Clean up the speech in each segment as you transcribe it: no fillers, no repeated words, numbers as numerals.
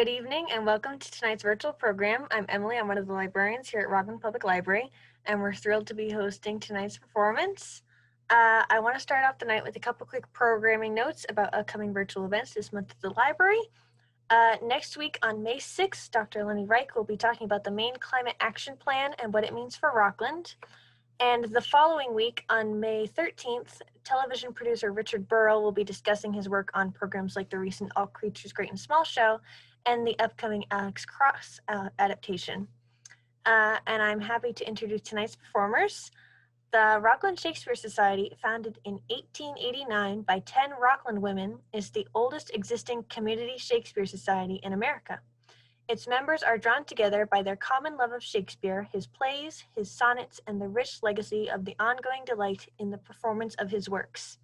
Good evening and welcome to tonight's virtual program. I'm Emily, I'm one of the librarians here at Rockland Public Library, and we're thrilled to be hosting tonight's performance. I want to start off the night with a couple quick programming notes about upcoming virtual events this month at the library. Next week on May 6th, Dr. Lenny Reich will be talking about the Maine Climate Action Plan and what it means for Rockland. And the following week on May 13th, television producer Richard Burrell will be discussing his work on programs like the recent All Creatures Great and Small show and the upcoming Alex Cross adaptation. And I'm happy to introduce tonight's performers. The Rockland Shakespeare Society, founded in 1889 by 10 Rockland women, is the oldest existing community Shakespeare society in America. Its members are drawn together by their common love of Shakespeare, his plays, his sonnets, and the rich legacy of the ongoing delight in the performance of his works.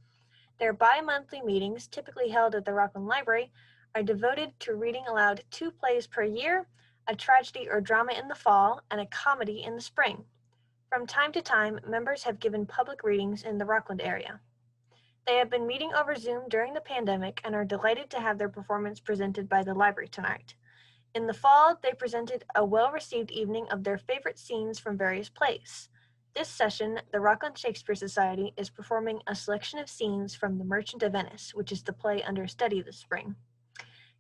Their bi-monthly meetings, typically held at the Rockland Library, are devoted to reading aloud 2 plays per year, a tragedy or drama in the fall, and a comedy in the spring. From time to time, members have given public readings in the Rockland area. They have been meeting over Zoom during the pandemic and are delighted to have their performance presented by the library tonight. In the fall, they presented a well-received evening of their favorite scenes from various plays. This session, the Rockland Shakespeare Society is performing a selection of scenes from The Merchant of Venice, which is the play under study this spring.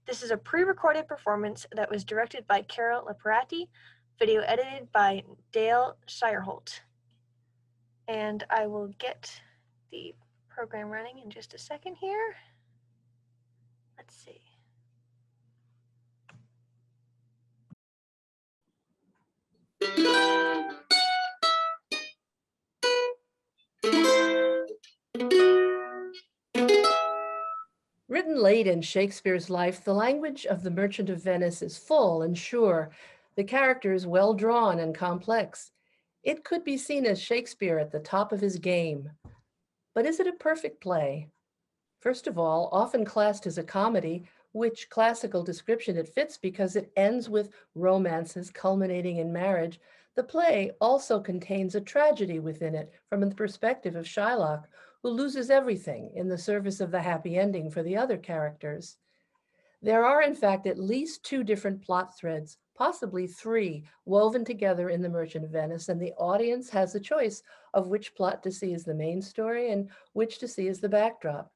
This is a pre-recorded performance that was directed by Carol Laparati, video edited by Dale Shireholt. And I will get the program running in just a second here. Let's see. Written late in Shakespeare's life, the language of The Merchant of Venice is full and sure, the characters well drawn and complex. It could be seen as Shakespeare at the top of his game. But is it a perfect play? First of all, often classed as a comedy, which classical description it fits because it ends with romances culminating in marriage, the play also contains a tragedy within it from the perspective of Shylock, who loses everything in the service of the happy ending for the other characters. There are, in fact, at least 2 different plot threads, possibly 3, woven together in The Merchant of Venice, and the audience has a choice of which plot to see as the main story and which to see as the backdrop.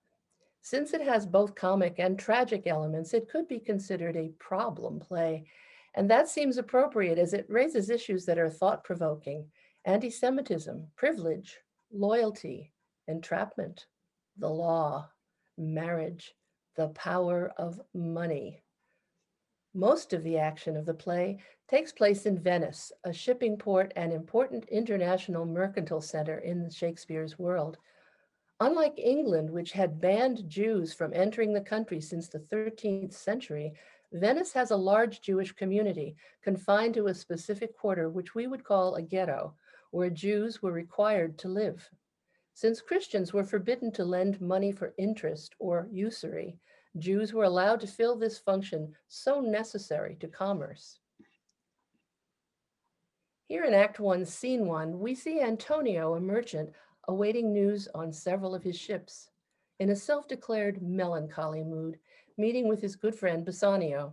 Since it has both comic and tragic elements, it could be considered a problem play, and that seems appropriate as it raises issues that are thought-provoking: anti-Semitism, privilege, loyalty, entrapment, the law, marriage, the power of money. Most of the action of the play takes place in Venice, a shipping port and important international mercantile center in Shakespeare's world. Unlike England, which had banned Jews from entering the country since the 13th century, Venice has a large Jewish community confined to a specific quarter, which we would call a ghetto, where Jews were required to live. Since Christians were forbidden to lend money for interest or usury, Jews were allowed to fill this function so necessary to commerce. Here in Act 1, Scene 1, we see Antonio, a merchant, awaiting news on several of his ships. In a self-declared melancholy mood, meeting with his good friend Bassanio.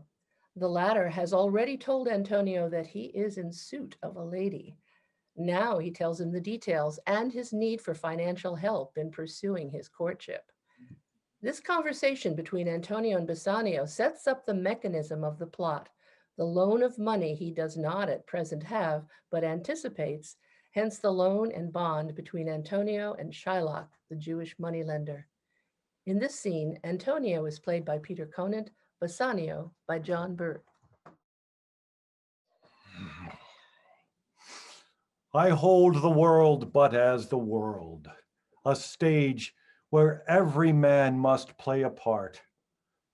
The latter has already told Antonio that he is in suit of a lady. Now he tells him the details and his need for financial help in pursuing his courtship. This conversation between Antonio and Bassanio sets up the mechanism of the plot, the loan of money he does not at present have, but anticipates, hence the loan and bond between Antonio and Shylock, the Jewish moneylender. In this scene, Antonio is played by Peter Conant, Bassanio by John Burt. I hold the world but as the world, a stage where every man must play a part,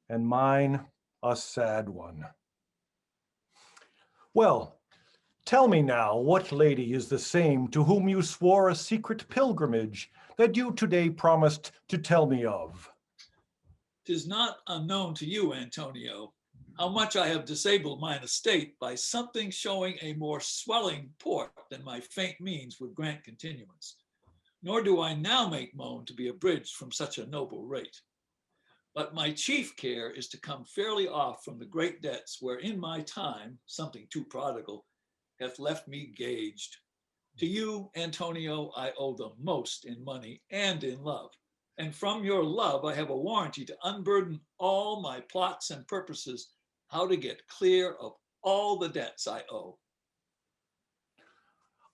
and mine a sad one. Well, tell me now, what lady is the same to whom you swore a secret pilgrimage that you today promised to tell me of? 'Tis not unknown to you, Antonio, how much I have disabled mine estate by something showing a more swelling port than my faint means would grant continuance. Nor do I now make moan to be abridged from such a noble rate. But my chief care is to come fairly off from the great debts wherein my time, something too prodigal, hath left me gauged. To you, Antonio, I owe the most in money and in love. And from your love, I have a warranty to unburden all my plots and purposes, how to get clear of all the debts I owe.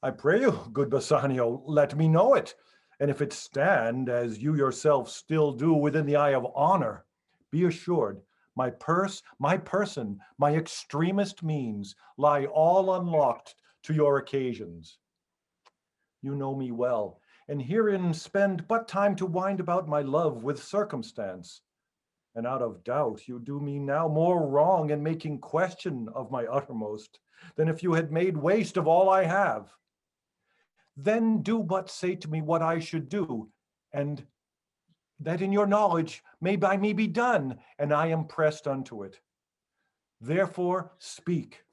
I pray you, good Bassanio, let me know it. And if it stand, as you yourself still do, within the eye of honor, be assured, my purse, my person, my extremest means lie all unlocked to your occasions. You know me well, and herein spend but time to wind about my love with circumstance. And out of doubt, you do me now more wrong in making question of my uttermost, than if you had made waste of all I have. Then do but say to me what I should do, and that in your knowledge may by me be done, and I am pressed unto it. Therefore speak.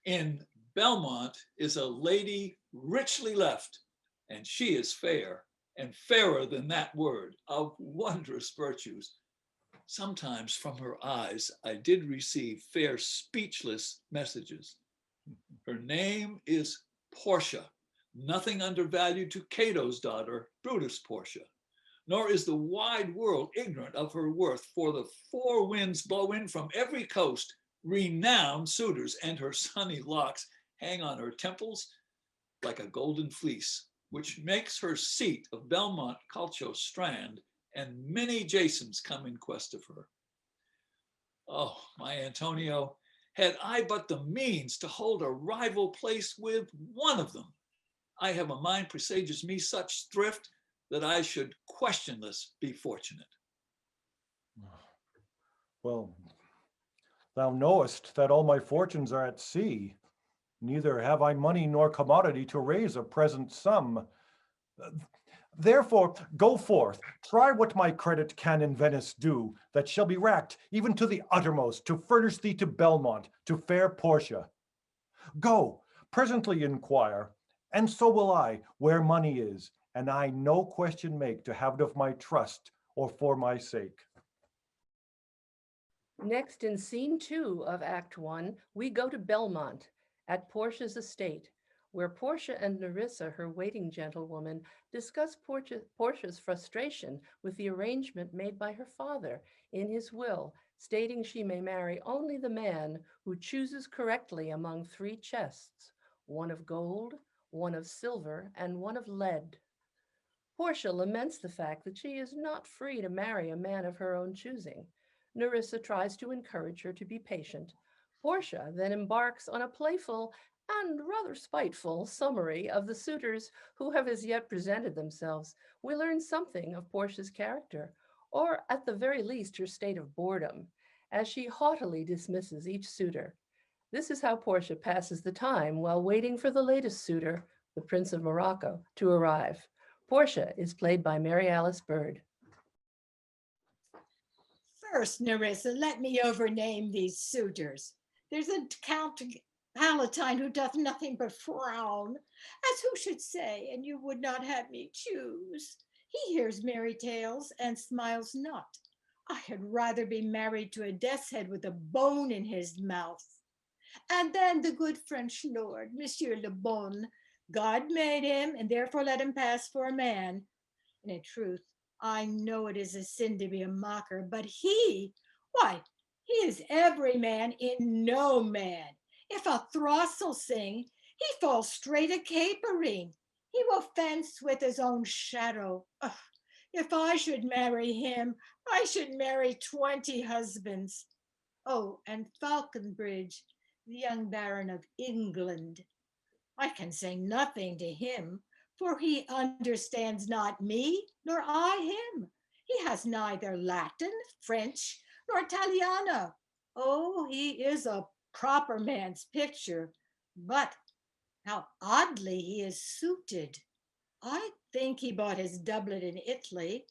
In Belmont is a lady richly left, and she is fair, and fairer than that word, of wondrous virtues. Sometimes from her eyes I did receive fair speechless messages. Her name is Portia, nothing undervalued to Cato's daughter, Brutus Portia. Nor is the wide world ignorant of her worth, for the four winds blow in from every coast, renowned suitors, and her sunny locks hang on her temples like a golden fleece, which makes her seat of Belmont Calcio strand, and many Jasons come in quest of her. Oh, my Antonio, had I but the means to hold a rival place with one of them, I have a mind presages me such thrift that I should questionless be fortunate. Well, thou knowest that all my fortunes are at sea. Neither have I money nor commodity to raise a present sum. Therefore, go forth, try what my credit can in Venice do, that shall be racked even to the uttermost, to furnish thee to Belmont, to fair Portia. Go, presently inquire, and so will I, where money is, and I no question make to have it of my trust or for my sake. Next, in scene 2 of Act 1, we go to Belmont at Portia's estate, where Portia and Nerissa, her waiting gentlewoman, discuss Portia's frustration with the arrangement made by her father in his will, stating she may marry only the man who chooses correctly among 3 chests, one of gold, one of silver, and one of lead. Portia laments the fact that she is not free to marry a man of her own choosing. Nerissa tries to encourage her to be patient. Portia then embarks on a playful and rather spiteful summary of the suitors who have as yet presented themselves. We learn something of Portia's character, or at the very least her state of boredom, as she haughtily dismisses each suitor. This is how Portia passes the time while waiting for the latest suitor, the Prince of Morocco, to arrive. Portia is played by Mary Alice Bird. First, Nerissa, let me overname these suitors. There's a Count Palatine who doth nothing but frown, as who should say, and you would not have me choose. He hears merry tales and smiles not. I had rather be married to a death's head with a bone in his mouth. And then the good French lord, Monsieur Le Bon, God made him, and therefore let him pass for a man. And in truth, I know it is a sin to be a mocker, but why, he is every man in no man. If a throstle sing, he falls straight a capering. He will fence with his own shadow. Ugh, if I should marry him, I should marry 20 husbands. Oh, and Falconbridge, the young Baron of England. I can say nothing to him, for he understands not me, nor I him. He has neither Latin, French, nor Italiano. Oh, he is a proper man's picture, but how oddly he is suited. I think he bought his doublet in Italy,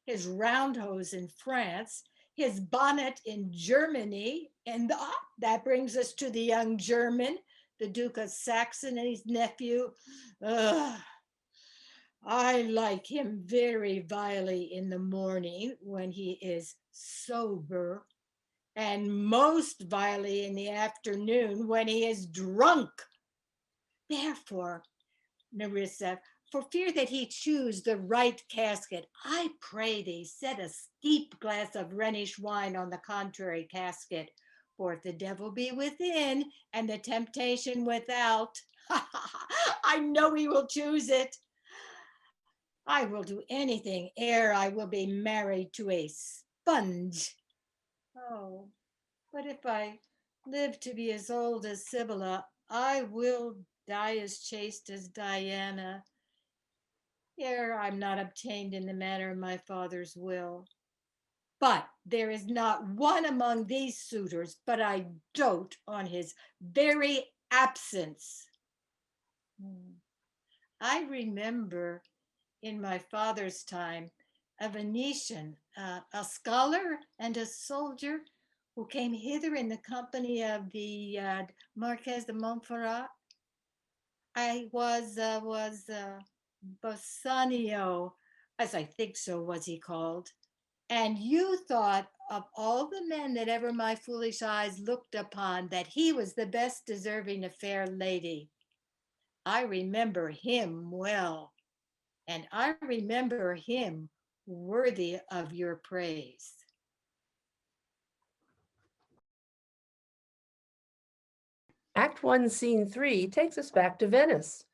his round hose in France, his bonnet in Germany, and that brings us to the young German, the Duke of Saxon and his nephew. I like him very vilely in the morning when he is sober, and most vilely in the afternoon when he is drunk. Therefore, Nerissa, for fear that he choose the right casket, I pray thee set a steep glass of Rhenish wine on the contrary casket. For if the devil be within and the temptation without, I know he will choose it. I will do anything ere I will be married to a sponge. Oh, but if I live to be as old as Sibylla, I will die as chaste as Diana, ere I'm not obtained in the manner of my father's will. But there is not one among these suitors but I dote on his very absence. I remember in my father's time a Venetian, a scholar and a soldier who came hither in the company of the Marquess de Montferrat. I was Bassanio, as I think so was he called. And you thought of all the men that ever my foolish eyes looked upon, that he was the best deserving a fair lady. I remember him well, and I remember him worthy of your praise. Act 1, Scene 3 takes us back to Venice.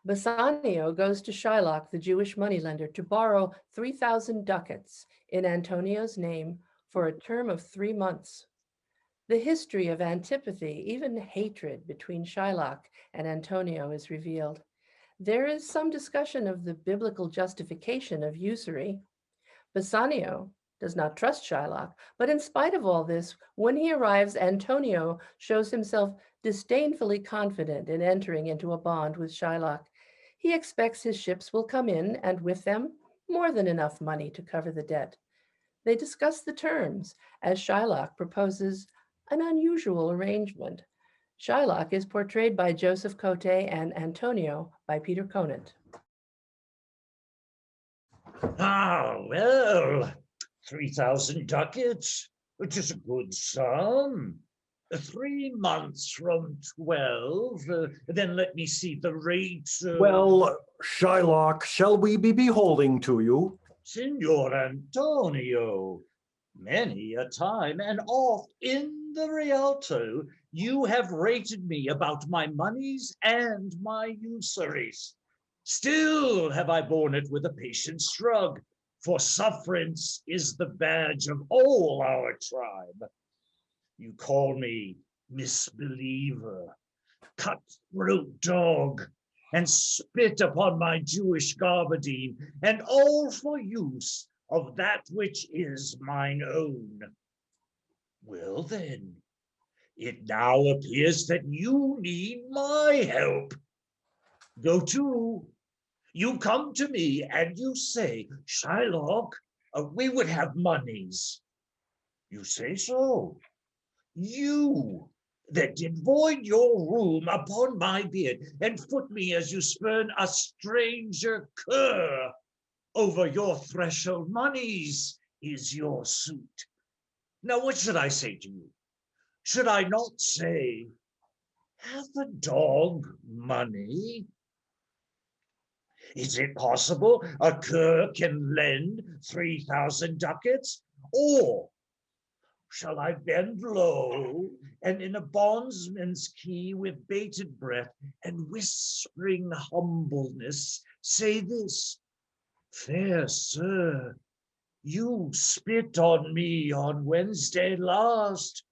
Bassanio goes to Shylock, the Jewish moneylender, to borrow 3,000 ducats in Antonio's name for a term of 3 months. The history of antipathy, even hatred, between Shylock and Antonio is revealed. There is some discussion of the biblical justification of usury. Bassanio does not trust Shylock, but in spite of all this, when he arrives, Antonio shows himself disdainfully confident in entering into a bond with Shylock. He expects his ships will come in, and with them, more than enough money to cover the debt. They discuss the terms, as Shylock proposes an unusual arrangement. Shylock is portrayed by Joseph Cote and Antonio by Peter Conant. Ah, well, 3,000 ducats, which is a good sum. 3 months from 12, then let me see the rate. Well, Shylock, shall we be beholding to you? Signor Antonio, many a time and oft in the Rialto, you have rated me about my monies and my usuries. Still have I borne it with a patient shrug, for sufferance is the badge of all our tribe. You call me misbeliever, cutthroat dog, and spit upon my Jewish gabardine, and all for use of that which is mine own. Well then, it now appears that you need my help. Go to. You come to me and you say, Shylock, we would have monies. You say so. You that did void your room upon my beard and foot me as you spurn a stranger cur over your threshold monies is your suit. Now what should I say to you? Should I not say, hath a dog money? Is it possible a cur can lend 3,000 ducats? Or shall I bend low and in a bondsman's key with bated breath and whispering humbleness say this, fair sir, you spit on me on Wednesday last.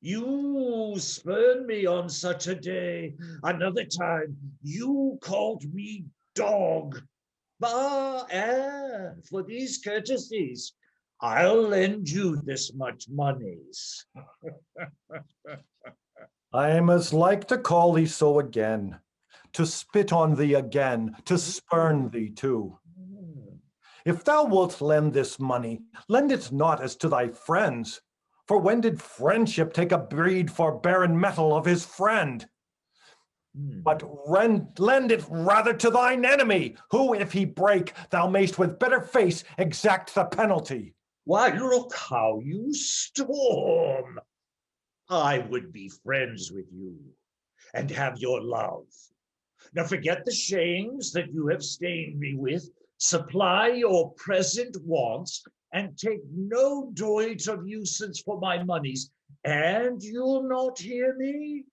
You spurned me on such a day. Another time you called me dog. For these courtesies, I'll lend you this much monies. I am as like to call thee so again, to spit on thee again, to spurn thee too. If thou wilt lend this money, lend it not as to thy friends, for when did friendship take a breed for barren metal of his friend? But lend it rather to thine enemy, who, if he break, thou mayst with better face exact the penalty. Why, look how you storm. I would be friends with you and have your love. Now forget the shames that you have stained me with, supply your present wants, and take no doit of usance for my monies, and you'll not hear me?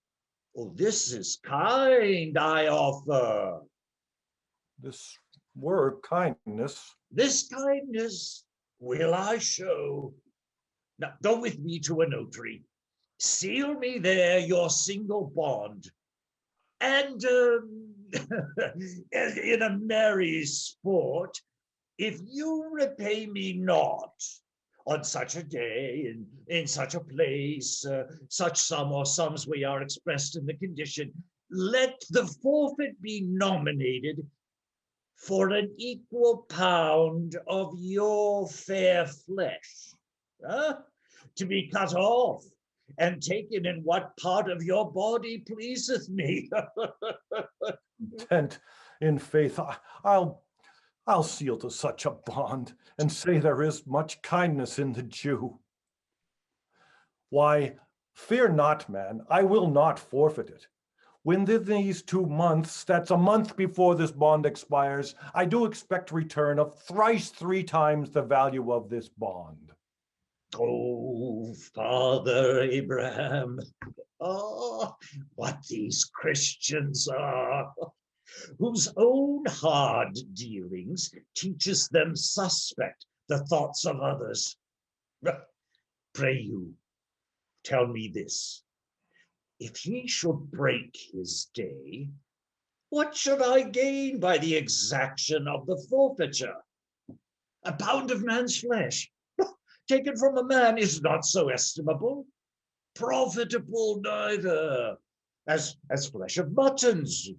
Oh, this is kind I offer. This were kindness. This kindness will I show. Now go with me to a notary. Seal me there your single bond. And in a merry sport, if you repay me not on such a day, in such a place, such sum or sums we are expressed in the condition, let the forfeit be nominated for an equal pound of your fair flesh, to be cut off and taken in what part of your body pleaseth me. Content in faith, I'll seal to such a bond, and say there is much kindness in the Jew. Why, fear not, man, I will not forfeit it. Within these 2 months, that's a month before this bond expires, I do expect return of thrice 3 times the value of this bond. Oh, Father Abraham, what these Christians are, whose own hard dealings teaches them suspect the thoughts of others. Pray you, tell me this. If he should break his day, what should I gain by the exaction of the forfeiture? A pound of man's flesh, taken from a man, is not so estimable, profitable neither, as flesh of muttons,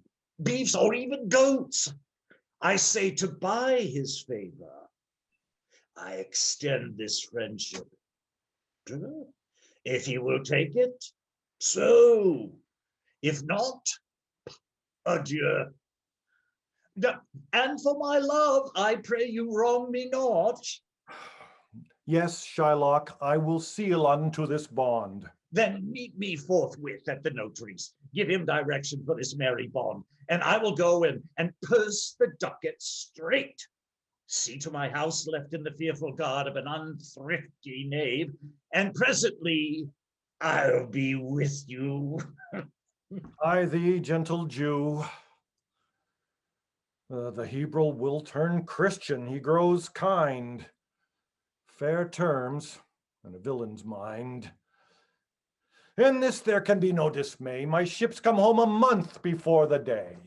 beefs, or even goats. I say, to buy his favor, I extend this friendship. If he will take it, so. If not, adieu. And for my love, I pray you wrong me not. Yes, Shylock, I will seal unto this bond. Then meet me forthwith at the notary's. Give him direction for this merry bond, and I will go and purse the ducat straight. See to my house left in the fearful guard of an unthrifty knave, and presently I'll be with you. I thee, gentle Jew. The Hebrew will turn Christian, he grows kind. Fair terms, and a villain's mind. In this there can be no dismay. My ships come home a month before the day.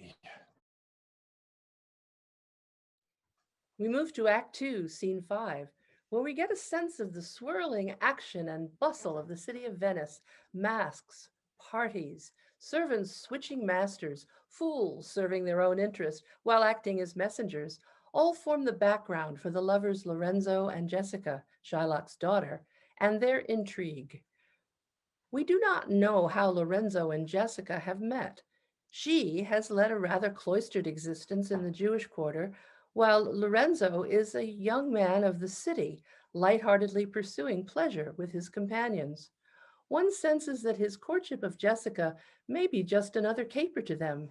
We move to Act 2, Scene 5, where we get a sense of the swirling action and bustle of the city of Venice. Masks, parties, servants switching masters, fools serving their own interest while acting as messengers, all form the background for the lovers Lorenzo and Jessica, Shylock's daughter, and their intrigue. We do not know how Lorenzo and Jessica have met. She has led a rather cloistered existence in the Jewish quarter, while Lorenzo is a young man of the city, lightheartedly pursuing pleasure with his companions. One senses that his courtship of Jessica may be just another caper to them.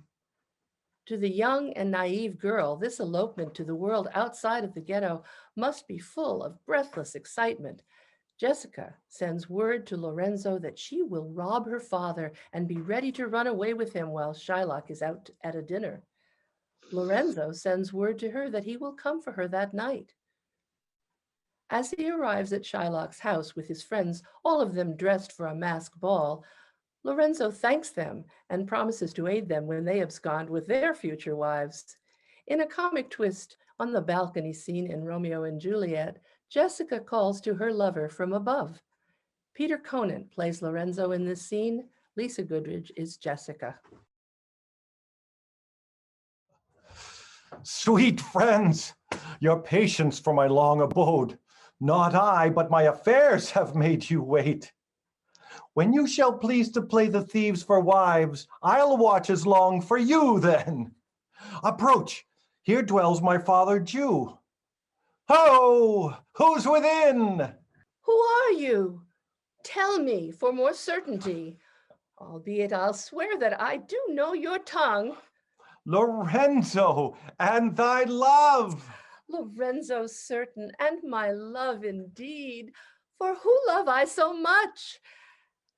To the young and naive girl, this elopement to the world outside of the ghetto must be full of breathless excitement. Jessica sends word to Lorenzo that she will rob her father and be ready to run away with him while Shylock is out at a dinner. Lorenzo sends word to her that he will come for her that night. As he arrives at Shylock's house with his friends, all of them dressed for a masked ball, Lorenzo thanks them and promises to aid them when they abscond with their future wives. In a comic twist on the balcony scene in Romeo and Juliet, Jessica calls to her lover from above. Peter Conant plays Lorenzo in this scene. Lisa Goodridge is Jessica. Sweet friends, your patience for my long abode. Not I, but my affairs have made you wait. When you shall please to play the thieves for wives, I'll watch as long for you then. Approach, here dwells my father Jew. Ho, who's within? Who are you? Tell me for more certainty, albeit I'll swear that I do know your tongue. Lorenzo, and thy love. Lorenzo certain, and my love indeed, for who love I so much?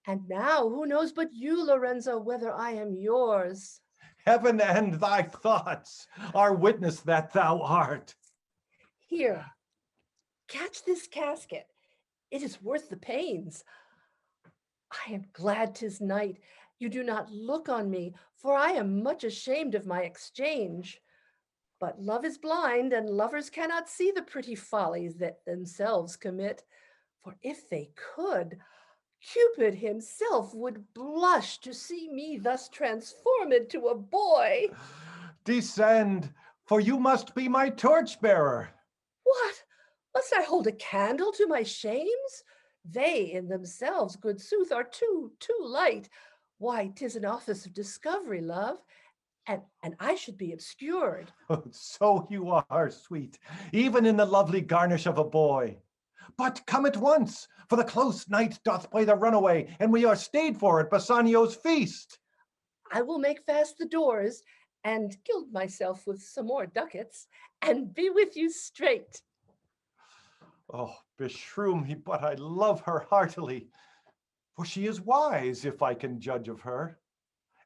And now who knows but you, Lorenzo, whether I am yours? Heaven and thy thoughts are witness that thou art. Here, catch this casket. It is worth the pains. I am glad 'tis night. You do not look on me, for I am much ashamed of my exchange. But love is blind, and lovers cannot see the pretty follies that themselves commit. For if they could, Cupid himself would blush to see me thus transformed to a boy. Descend, for you must be my torchbearer. What? Must I hold a candle to my shames? They in themselves, good sooth, are too light. Why, 'tis an office of discovery, love, and I should be obscured. So you are, sweet, even in the lovely garnish of a boy. But come at once, for the close night doth play the runaway, and we are stayed for at Bassanio's feast. I will make fast the doors and gild myself with some more ducats and be with you straight. Oh, beshrew me, but I love her heartily, for she is wise, if I can judge of her.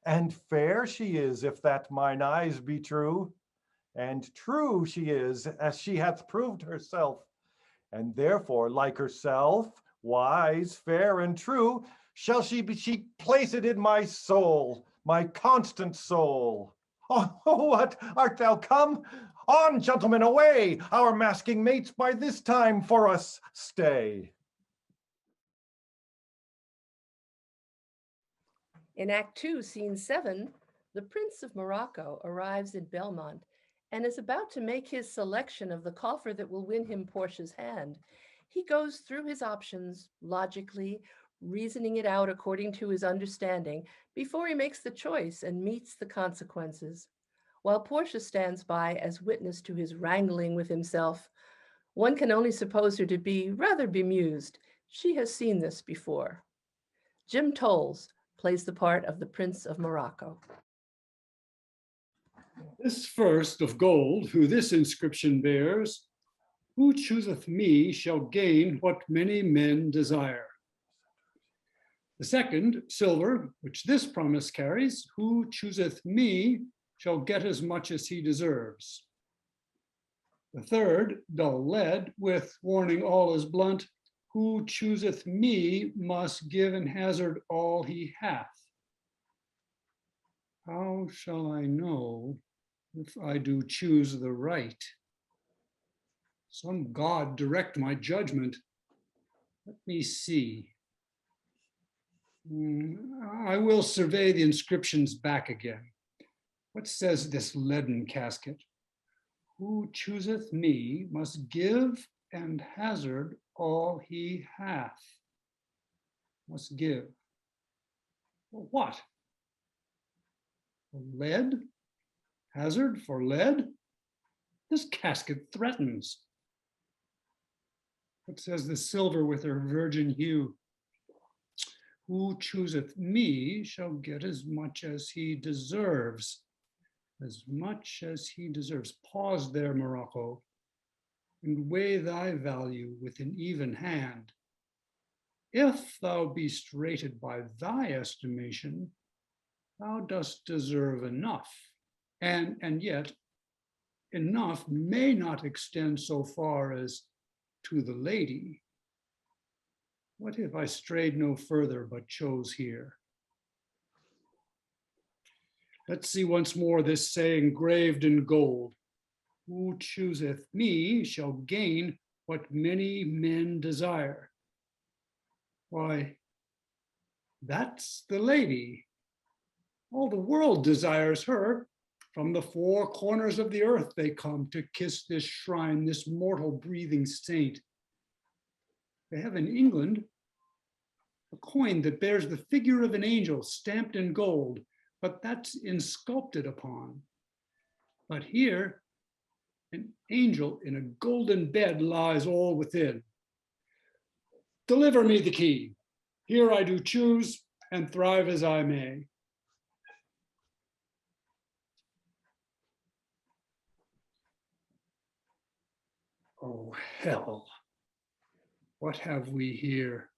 And fair she is, if that mine eyes be true. And true she is, as she hath proved herself. And therefore, like herself, wise, fair, and true, shall she place it in my soul, my constant soul. Oh, what, art thou come? On, gentlemen, away! Our masking mates by this time for us stay. In Act 2, Scene 7, the Prince of Morocco arrives in Belmont and is about to make his selection of the coffer that will win him Portia's hand. He goes through his options logically, reasoning it out according to his understanding before he makes the choice and meets the consequences. While Portia stands by as witness to his wrangling with himself, one can only suppose her to be rather bemused. She has seen this before. Jim Tolles plays the part of the Prince of Morocco. This first of gold, who this inscription bears, who chooseth me shall gain what many men desire. The second, silver, which this promise carries, who chooseth me shall get as much as he deserves. The third, dull lead, with warning all is blunt, who chooseth me must give and hazard all he hath. How shall I know if I do choose the right? Some God direct my judgment. Let me see. I will survey the inscriptions back again. What says this leaden casket? Who chooseth me must give and hazard all he hath. Must give. For what? For lead? Hazard for lead? This casket threatens. What says the silver with her virgin hue? Who chooseth me shall get as much as he deserves. As much as he deserves. Pause there, Morocco, and weigh thy value with an even hand. If thou be'st rated by thy estimation, thou dost deserve enough. And yet, enough may not extend so far as to the lady. What if I strayed no further but chose here? Let's see once more this saying graved in gold. Who chooseth me shall gain what many men desire. Why, that's the lady. All the world desires her. From the four corners of the earth they come to kiss this shrine, this mortal breathing saint. They have in England a coin that bears the figure of an angel stamped in gold, but that's insculpted upon. But here, an angel in a golden bed lies all within. Deliver me the key. Here I do choose and thrive as I may. Oh, hell. What have we here?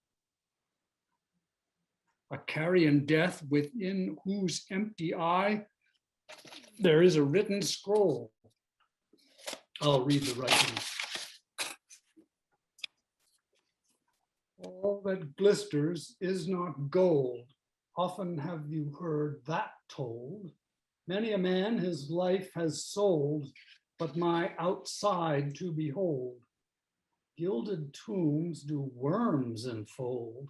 A carrion death within whose empty eye there is a written scroll. I'll read the writing. All that glisters is not gold. Often have you heard that told. Many a man his life has sold, but my outside to behold. Gilded tombs do worms enfold.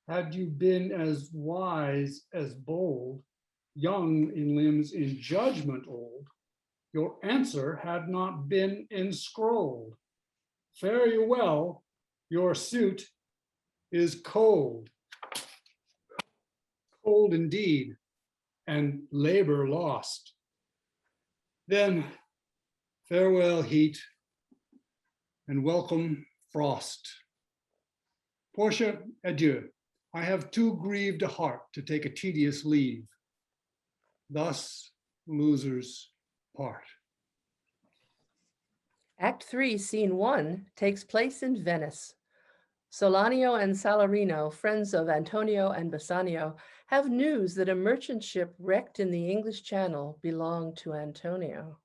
Had you been as wise as bold, young in limbs, in judgment old, your answer had not been enscrolled. Fare you well, your suit is cold. Cold indeed, and labor lost. Then farewell heat, and welcome frost. Portia, adieu. I have too grieved a heart to take a tedious leave. Thus losers part. Act 3, Scene 1 takes place in Venice. Solanio and Salarino, friends of Antonio and Bassanio, have news that a merchant ship wrecked in the English Channel belonged to Antonio.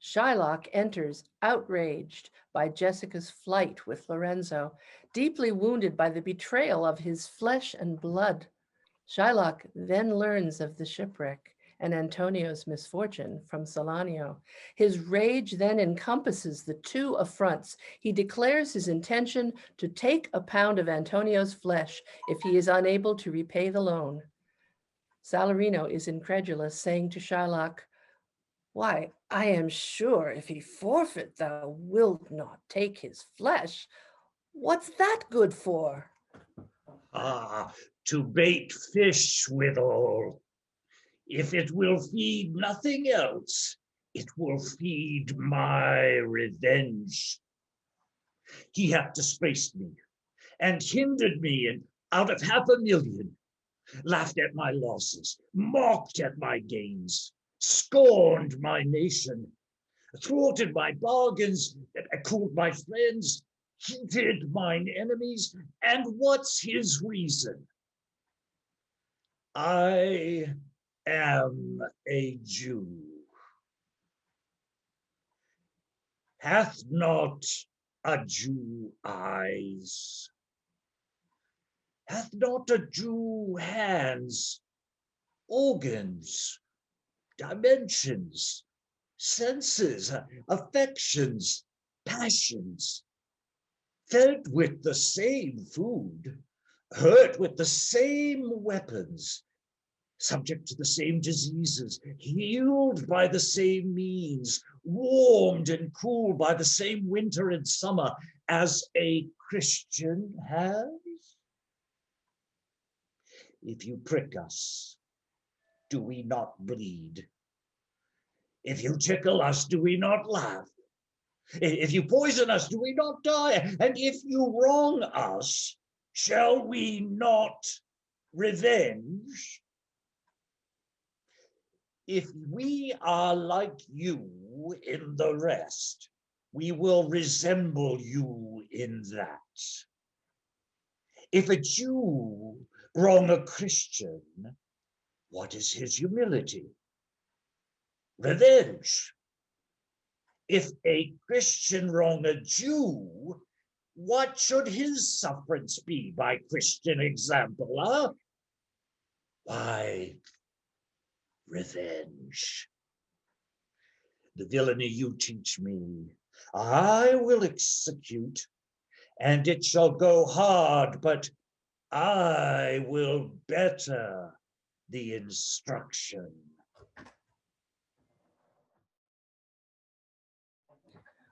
Shylock enters, outraged by Jessica's flight with Lorenzo, deeply wounded by the betrayal of his flesh and blood. Shylock then learns of the shipwreck and Antonio's misfortune from Solanio. His rage then encompasses the two affronts. He declares his intention to take a pound of Antonio's flesh if he is unable to repay the loan. Salarino is incredulous, saying to Shylock, "Why, I am sure if he forfeit, thou wilt not take his flesh. What's that good for?" Ah, to bait fish withal. If it will feed nothing else, it will feed my revenge. He hath disgraced me and hindered me, and out of 500,000, laughed at my losses, mocked at my gains, scorned my nation, thwarted my bargains, cooled my friends, heated mine enemies, and what's his reason? I am a Jew. Hath not a Jew eyes? Hath not a Jew hands, organs, dimensions, senses, affections, passions, fed with the same food, hurt with the same weapons, subject to the same diseases, healed by the same means, warmed and cooled by the same winter and summer as a Christian has? If you prick us, do we not bleed? If you tickle us, do we not laugh? If you poison us, do we not die? And if you wrong us, shall we not revenge? If we are like you in the rest, we will resemble you in that. If a Jew wrong a Christian, what is his humility? Revenge. If a Christian wrong a Jew, what should his sufferance be by Christian example, huh? Why, revenge. The villainy you teach me, I will execute, and it shall go hard, but I will better the instruction.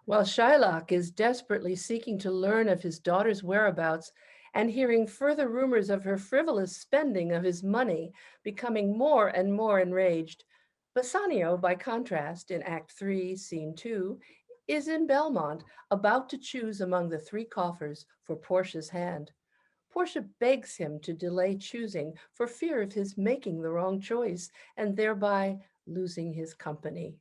While Shylock is desperately seeking to learn of his daughter's whereabouts, and hearing further rumors of her frivolous spending of his money, becoming more and more enraged. Bassanio, by contrast, in Act 3, Scene 2, is in Belmont, about to choose among the 3 coffers for Portia's hand. Portia begs him to delay choosing for fear of his making the wrong choice and thereby losing his company.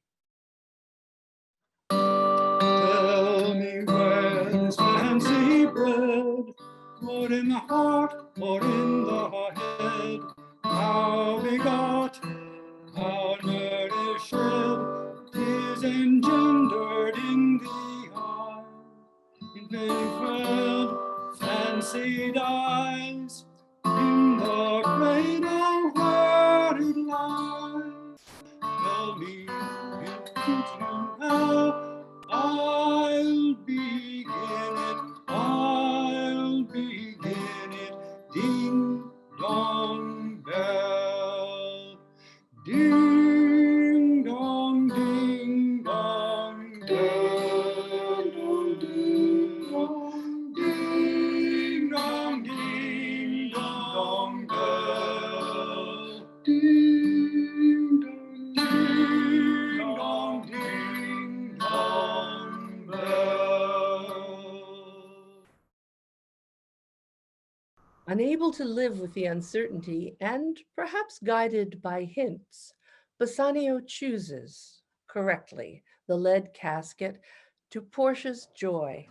Tell me where this fancy bread, what in the heart or in the head, how begot, how nourished, 'tis engendered in the eye, in vain fancied eyes, in the cradle where it lies. Tell me, how I'll begin it, ding dong bell, ding dong bell, ding dong, ding dong bell, ding dong, ding dong bell. Unable to live with the uncertainty and perhaps guided by hints, Bassanio chooses, correctly, the lead casket to Portia's joy.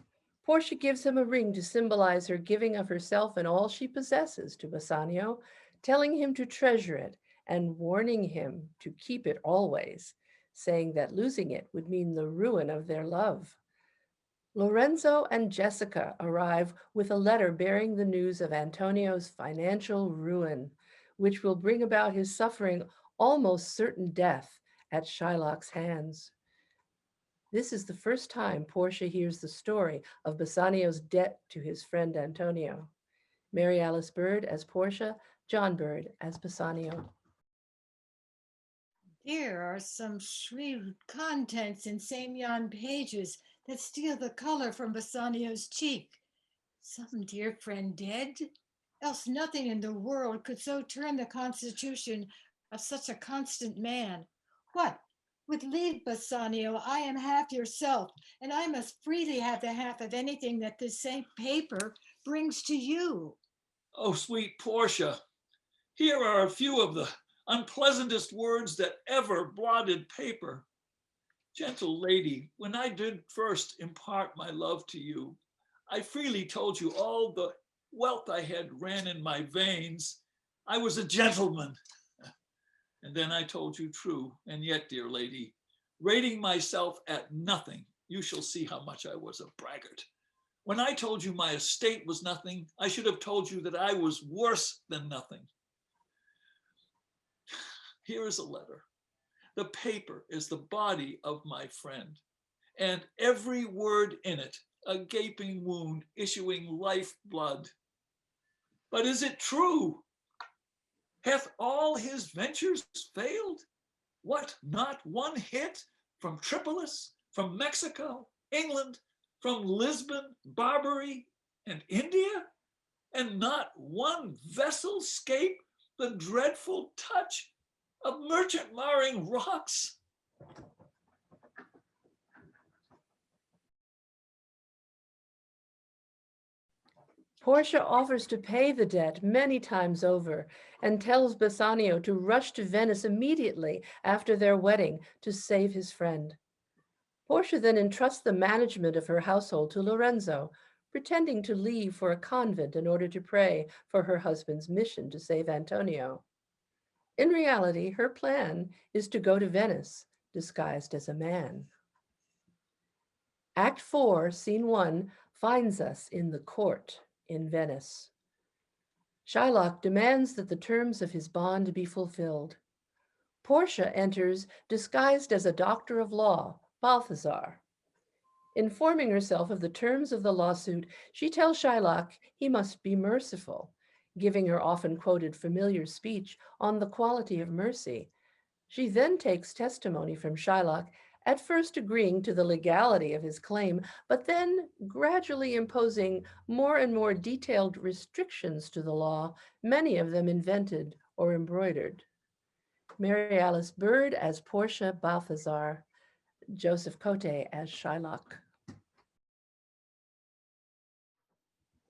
Portia gives him a ring to symbolize her giving of herself and all she possesses to Bassanio, telling him to treasure it and warning him to keep it always, saying that losing it would mean the ruin of their love. Lorenzo and Jessica arrive with a letter bearing the news of Antonio's financial ruin, which will bring about his suffering almost certain death at Shylock's hands. This is the first time Portia hears the story of Bassanio's debt to his friend Antonio. Mary Alice Bird as Portia, John Bird as Bassanio. Here are some shrewd contents in Semyon pages that steal the color from Bassanio's cheek. Some dear friend dead? Else nothing in the world could so turn the constitution of such a constant man. What? With leave, Bassanio, I am half yourself, and I must freely have the half of anything that this same paper brings to you. Oh, sweet Portia, here are a few of the unpleasantest words that ever blotted paper. Gentle lady, when I did first impart my love to you, I freely told you all the wealth I had ran in my veins. I was a gentleman. And then I told you true. And yet, dear lady, rating myself at nothing, you shall see how much I was a braggart. When I told you my estate was nothing, I should have told you that I was worse than nothing. Here is a letter. The paper is the body of my friend, and every word in it a gaping wound issuing life blood. But is it true? Hath all his ventures failed? What, not one hit from Tripolis, from Mexico, England, from Lisbon, Barbary, and India? And not one vessel scape the dreadful touch of merchant marring rocks? Portia offers to pay the debt many times over and tells Bassanio to rush to Venice immediately after their wedding to save his friend. Portia then entrusts the management of her household to Lorenzo, pretending to leave for a convent in order to pray for her husband's mission to save Antonio. In reality, her plan is to go to Venice, disguised as a man. Act 4, Scene 1, finds us in the court in Venice. Shylock demands that the terms of his bond be fulfilled. Portia enters disguised as a doctor of law, Balthazar. Informing herself of the terms of the lawsuit, she tells Shylock he must be merciful, giving her often quoted familiar speech on the quality of mercy. She then takes testimony from Shylock at first agreeing to the legality of his claim, but then gradually imposing more and more detailed restrictions to the law, many of them invented or embroidered. Mary Alice Bird as Portia Balthazar, Joseph Cote as Shylock.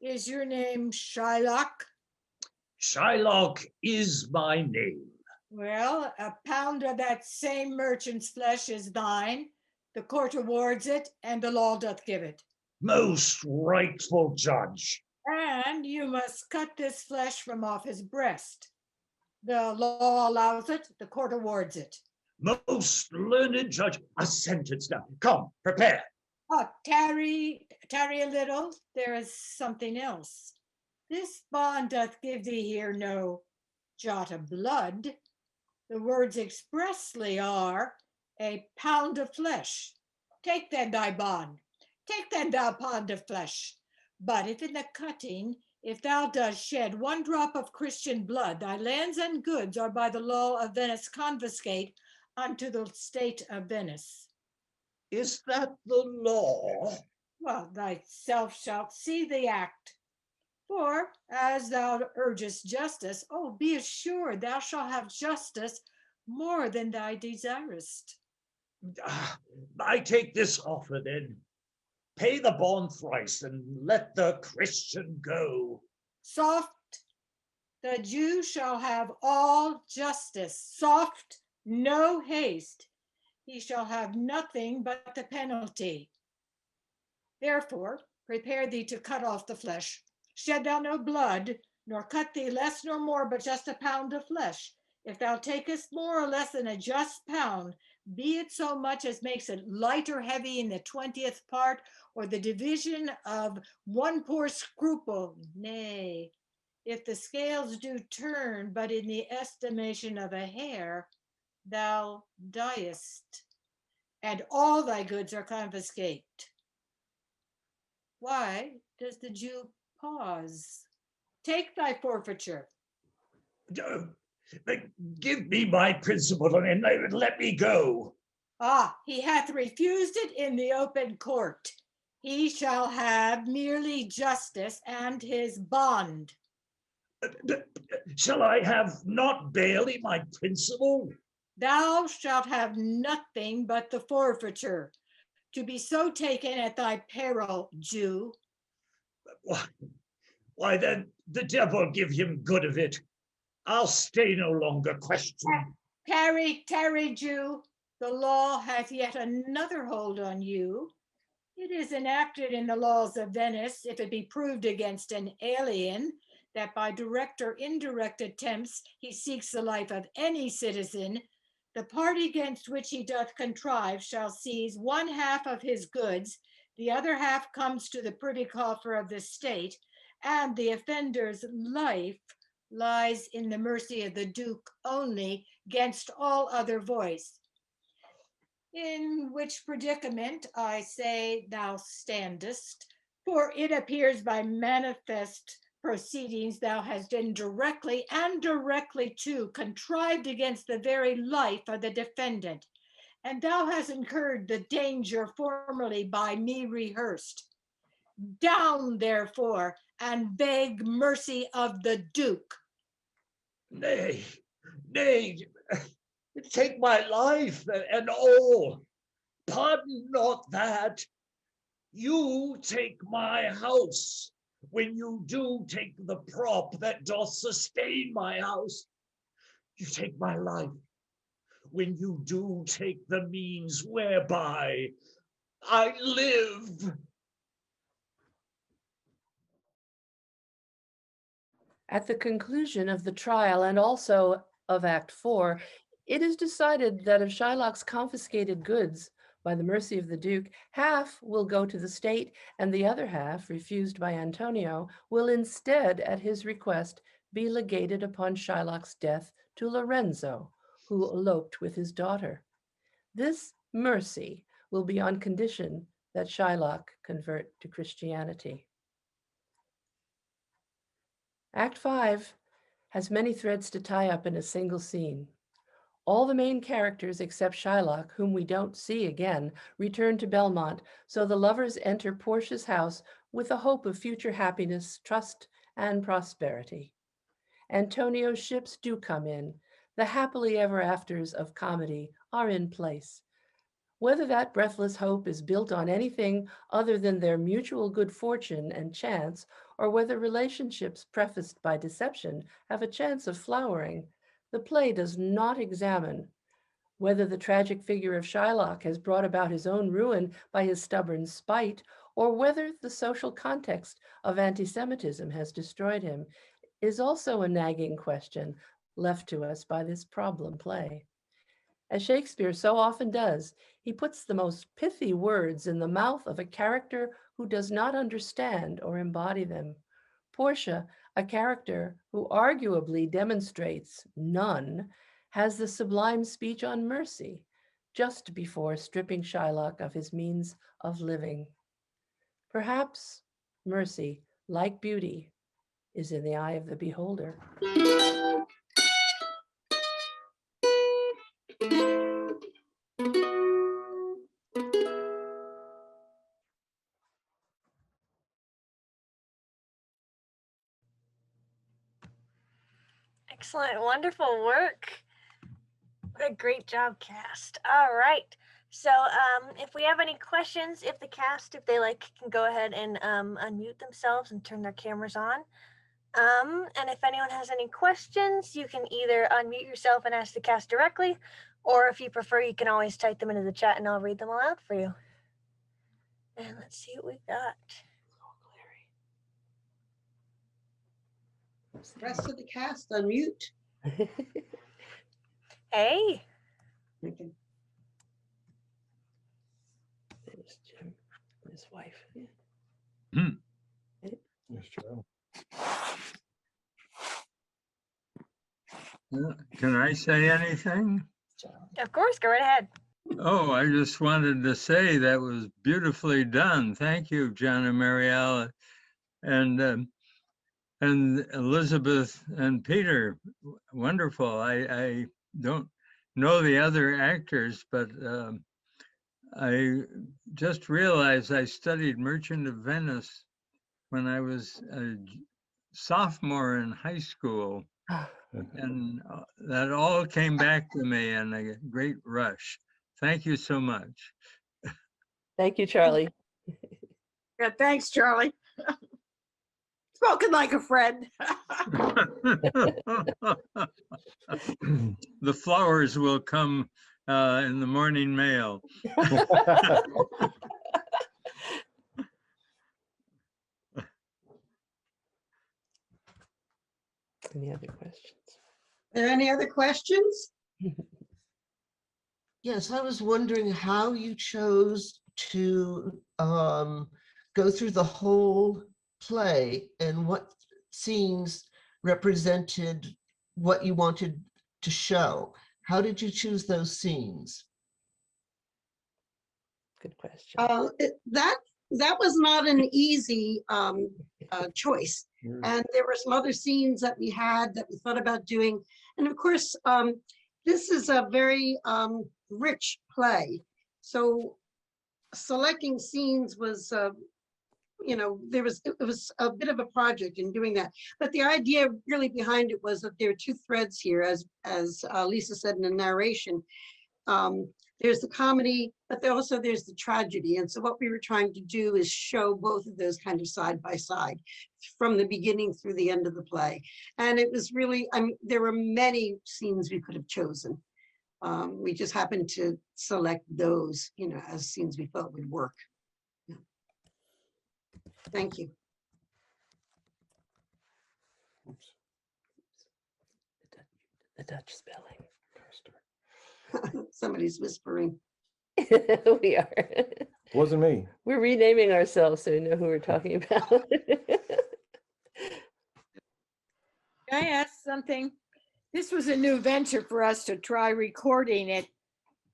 Is your name Shylock? Shylock is my name. Well, a pound of that same merchant's flesh is thine. The court awards it, and the law doth give it. Most rightful judge. And you must cut this flesh from off his breast. The law allows it, the court awards it. Most learned judge. A sentence now. Come, prepare. Oh, tarry a little, there is something else. This bond doth give thee here no jot of blood. The words expressly are a pound of flesh. Take then thy bond, take then thou pound of flesh. But if in the cutting, if thou dost shed one drop of Christian blood, thy lands and goods are by the law of Venice confiscate unto the state of Venice. Is that the law? Well, thyself shalt see the act. For as thou urgest justice, oh, be assured thou shalt have justice more than thou desirest. I take this offer then. Pay the bond thrice and let the Christian go. Soft, the Jew shall have all justice. Soft, no haste. He shall have nothing but the penalty. Therefore, prepare thee to cut off the flesh. Shed thou no blood, nor cut thee less nor more, but just a pound of flesh. If thou takest more or less than a just pound, be it so much as makes it light or heavy in the 20th part, or the division of one poor scruple. Nay, if the scales do turn, but in the estimation of a hair, thou diest, and all thy goods are confiscate. Why does the Jew pause? Take thy forfeiture. Give me my principal and let me go. Ah, he hath refused it in the open court. He shall have merely justice and his bond. Shall I have not barely my principal? Thou shalt have nothing but the forfeiture, to be so taken at thy peril, Jew. Why then the devil give him good of it. I'll stay no longer questioned. Tarry, Jew. The law hath yet another hold on you. It is enacted in the laws of Venice, if it be proved against an alien, that by direct or indirect attempts he seeks the life of any citizen, the party against which he doth contrive shall seize 1/2 of his goods, the other half comes to the privy coffer of the state, and the offender's life lies in the mercy of the Duke only, against all other voice. In which predicament I say thou standest, for it appears by manifest proceedings thou hast indirectly and directly too contrived against the very life of the defendant, and thou hast incurred the danger formerly by me rehearsed. Down, therefore, and beg mercy of the Duke. Nay, take my life and all. Pardon not that. You take my house. When you do take the prop that doth sustain my house, you take my life. When you do take the means whereby I live. At the conclusion of the trial and also of Act 4, it is decided that of Shylock's confiscated goods by the mercy of the Duke, half will go to the state, and the other half, refused by Antonio, will instead, at his request, be legated upon Shylock's death to Lorenzo, who eloped with his daughter. This mercy will be on condition that Shylock convert to Christianity. Act 5 has many threads to tie up in a single scene. All the main characters except Shylock, whom we don't see again, return to Belmont, so the lovers enter Portia's house with the hope of future happiness, trust, and prosperity. Antonio's ships do come in. The happily ever afters of comedy are in place. Whether that breathless hope is built on anything other than their mutual good fortune and chance, or whether relationships prefaced by deception have a chance of flowering, the play does not examine. Whether the tragic figure of Shylock has brought about his own ruin by his stubborn spite, or whether the social context of anti-Semitism has destroyed him, is also a nagging question left to us by this problem play. As Shakespeare so often does, he puts the most pithy words in the mouth of a character who does not understand or embody them. Portia, a character who arguably demonstrates none, has the sublime speech on mercy just before stripping Shylock of his means of living. Perhaps mercy, like beauty, is in the eye of the beholder. Excellent, wonderful work. What a great job, cast. All right. So if we have any questions, if the cast, if they like, can go ahead and unmute themselves and turn their cameras on. And if anyone has any questions, you can either unmute yourself and ask the cast directly, or if you prefer, you can always type them into the chat and I'll read them aloud for you. And let's see what we've got. Rest of the cast, unmute. Hey. Okay. There's Jim and his wife. Yes, Joe. Can I say anything? Of course, go right ahead. Oh, I just wanted to say that was beautifully done. Thank you, John and Marielle, and Elizabeth and Peter. Wonderful. I don't know the other actors, but I just realized I studied Merchant of Venice when I was a sophomore in high school. And that all came back to me in a great rush. Thank you so much. Thank you, Charlie. Yeah, thanks, Charlie. Spoken like a friend. The flowers will come in the morning mail. Any other questions? Are there any other questions? Yes, I was wondering how you chose to go through the whole play and what scenes represented what you wanted to show. How did you choose those scenes? Good question. That was not an easy choice. And there were some other scenes that we had that we thought about doing. And of course, this is a very rich play. So selecting scenes was, it was a bit of a project in doing that. But the idea really behind it was that there are two threads here, as Lisa said in the narration. There's the comedy, but there's the tragedy. And so what we were trying to do is show both of those kind of side by side from the beginning through the end of the play. And it was really, there were many scenes we could have chosen. We just happened to select those, as scenes we felt would work. Yeah. Thank you. Oops. The Dutch spelling. Somebody's whispering. We are. Wasn't me. We're renaming ourselves so we know who we're talking about. Can I ask something? This was a new venture for us to try recording it.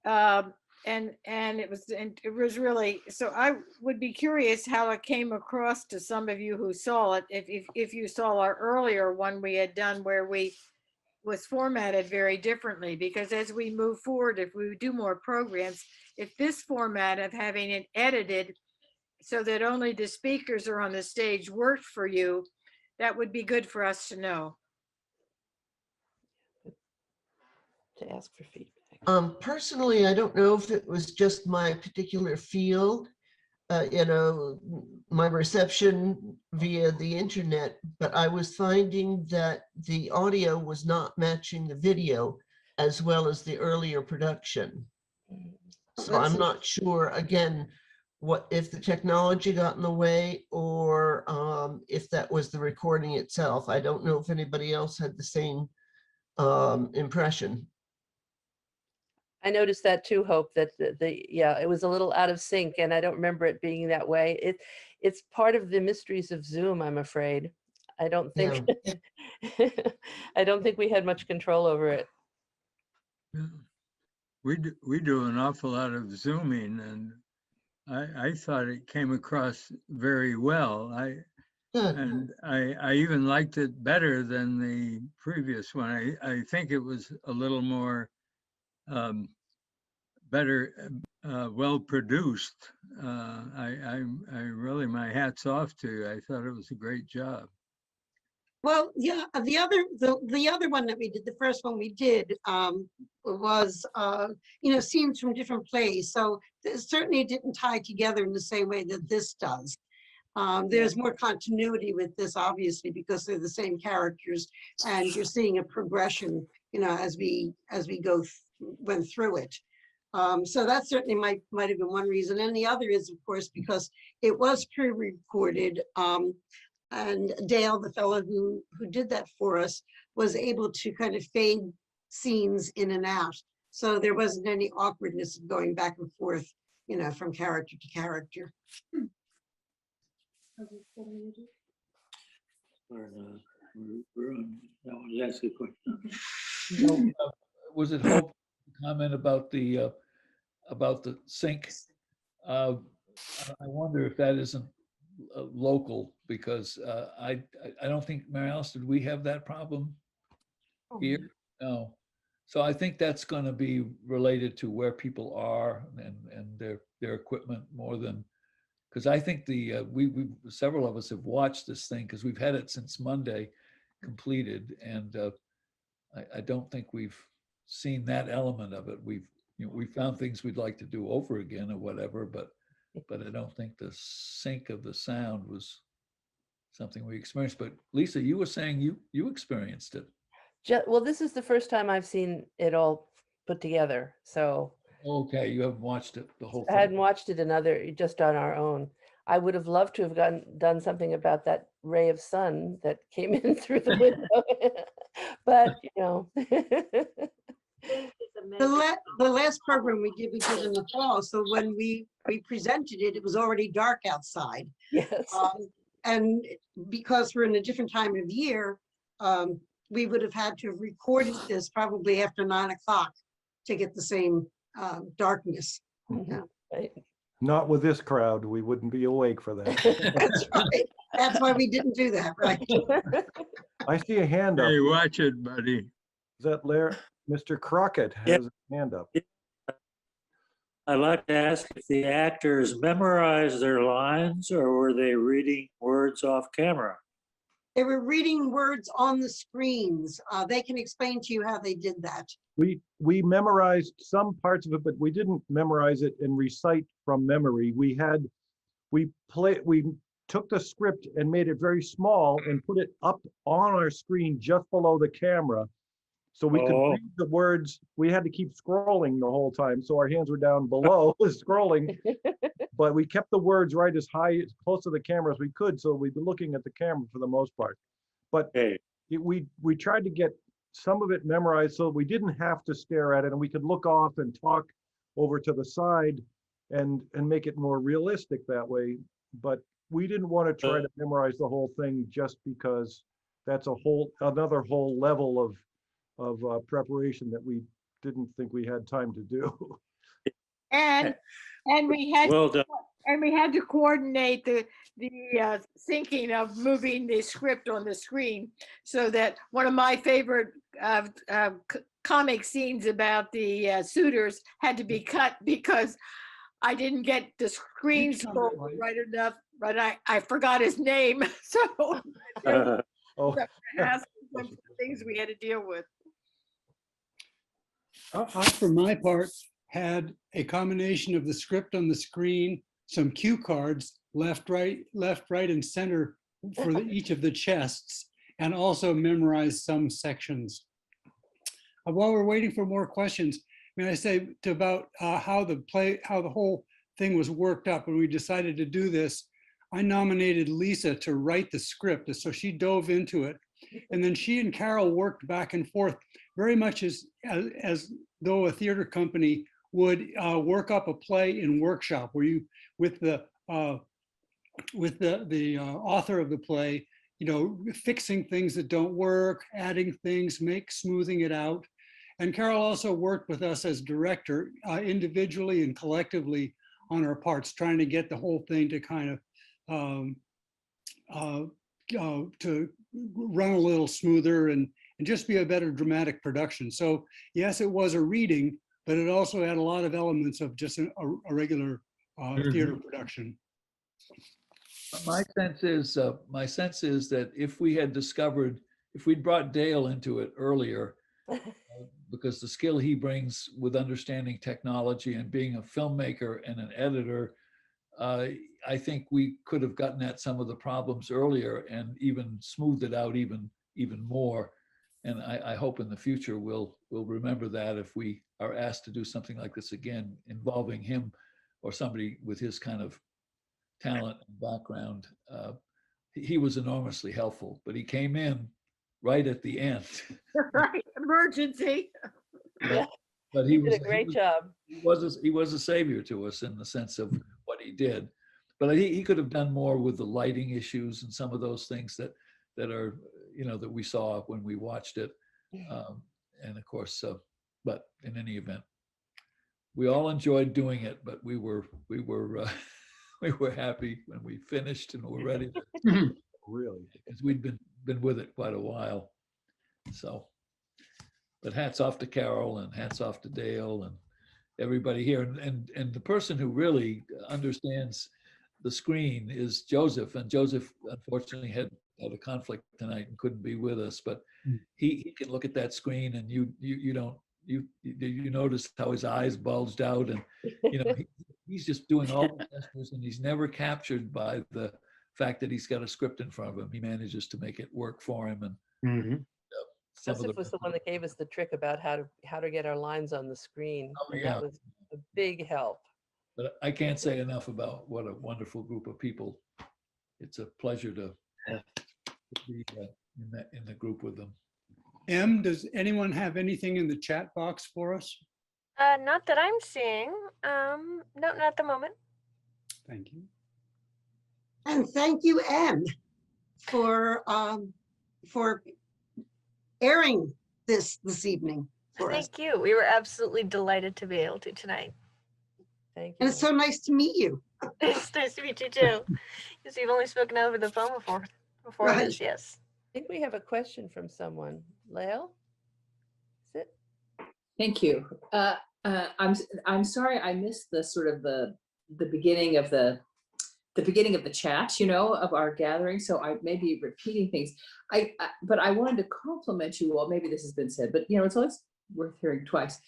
And it was really, so I would be curious how it came across to some of you who saw it. If you saw our earlier one we had done where we was formatted very differently, because as we move forward, if we do more programs, if this format of having it edited so that only the speakers are on the stage worked for you, that would be good for us to know. To ask for feedback. Personally, I don't know if it was just my particular field, my reception via the internet, but I was finding that the audio was not matching the video as well as the earlier production. So I'm not sure, again, what if the technology got in the way, or if that was the recording itself. I don't know if anybody else had the same impression. I noticed that too, Hope, that yeah, it was a little out of sync, and I don't remember it being that way. It's part of the mysteries of Zoom, I'm afraid. I don't think I don't think we had much control over it. Yeah. We do an awful lot of Zooming, and I thought it came across very well. I even liked it better than the previous one. I think it was a little more better, well produced. I really, my hat's off to you. I thought it was a great job. Well, yeah, the other one that we did, the first one we did, was, scenes from different plays. So it certainly didn't tie together in the same way that this does. There's more continuity with this, obviously, because they're the same characters, and you're seeing a progression, as we went through it. So that certainly might have been one reason. And the other is, of course, because it was pre-recorded. And Dale, the fellow who did that for us, was able to kind of fade scenes in and out. So there wasn't any awkwardness of going back and forth, from character to character. We're on, that was ask a question. Was it Hope comment about the sync? I wonder if that isn't local, because I don't think, Mary Alice, did we have that problem here? No. So I think that's going to be related to where people are and their equipment more than, because I think we several of us have watched this thing because we've had it since Monday completed, and I don't think we've seen that element of it. We found things we'd like to do over again or whatever, but I don't think the sync of the sound was something we experienced. But Lisa, you were saying you experienced it. Well, this is the first time I've seen it all put together, so. Okay, you haven't watched it, the whole I thing. hadn't watched it just on our own. I would have loved to have done something about that ray of sun that came in through the window, but The last program we did in the fall. So when we presented it, it was already dark outside. Yes. And because we're in a different time of year, we would have had to have recorded this probably after 9 o'clock to get the same darkness. Yeah. Right. Not with this crowd. We wouldn't be awake for that. That's right. That's why we didn't do that, right? I see a hand up. Hey, watch it, buddy. Is that Larry? Mr. Crockett has a hand up. I'd like to ask if the actors memorized their lines or were they reading words off camera? They were reading words on the screens. They can explain to you how they did that. We memorized some parts of it, but we didn't memorize it and recite from memory. We took the script and made it very small and put it up on our screen just below the camera. So we could read the words. We had to keep scrolling the whole time. So our hands were down below scrolling, but we kept the words right as close to the camera as we could. So we'd be looking at the camera for the most part. But we tried to get some of it memorized so we didn't have to stare at it, and we could look off and talk over to the side and make it more realistic that way. But we didn't want to try to memorize the whole thing just because that's another whole level of preparation that we didn't think we had time to do. And we had Well done. and we had to coordinate the thinking of moving the script on the screen, so that one of my favorite comic scenes about the suitors had to be cut because I didn't get the screen scroll right enough, but I forgot his name. So Oh, that's some things we had to deal with. I, for my part, had a combination of the script on the screen, some cue cards, left, right, and center for each of the chests, and also memorized some sections. While we're waiting for more questions, may I say about how the whole thing was worked up when we decided to do this. I nominated Lisa to write the script, so she dove into it. And then she and Carol worked back and forth very much as though a theater company would work up a play in workshop, where you, with the author of the play, you know, fixing things that don't work, adding things, smoothing it out. And Carol also worked with us as director, individually and collectively on our parts, trying to get the whole thing to kind of to run a little smoother and just be a better dramatic production. So yes, it was a reading, but it also had a lot of elements of just a regular theater production. My sense is that if we'd brought Dale into it earlier, because the skill he brings with understanding technology and being a filmmaker and an editor, I think we could have gotten at some of the problems earlier and even smoothed it out even more. And I hope in the future we'll remember that if we are asked to do something like this again, involving him or somebody with his kind of talent and background. He was enormously helpful, but he came in right at the end. Right, emergency. But He did a great job. He was a savior to us in the sense of what he did. But he could have done more with the lighting issues and some of those things that are, you know, that we saw when we watched it. And of course, but in any event, we all enjoyed doing it, but we were happy when we finished and were ready to, really? because we'd been with it quite a while. So, but hats off to Carol and hats off to Dale and everybody here. And the person who really understands the screen is Joseph. And Joseph unfortunately had a conflict tonight and couldn't be with us, but he can look at that screen and you notice how his eyes bulged out, and you know he's just doing all the gestures, and he's never captured by the fact that he's got a script in front of him. He manages to make it work for him. And Joseph was the one that gave us the trick about how to get our lines on the screen. Oh, And yeah. that was a big help. But I can't say enough about what a wonderful group of people. It's a pleasure to be in the group with them. Does anyone have anything in the chat box for us? Not that I'm seeing. No, not at the moment. Thank you. And thank you, Em, for airing this evening for us. Thank you. We were absolutely delighted to be able to tonight. Thank you. And it's so nice to meet you. It's nice to meet you too. Because we've only spoken over the phone before Right. this, yes. I think we have a question from someone. Leo? Is it? Thank you. I'm sorry I missed the sort of the beginning of the beginning of the chat, you know, of our gathering. So I may be repeating things. But I wanted to compliment you all. Maybe this has been said, but you know, it's always worth hearing twice.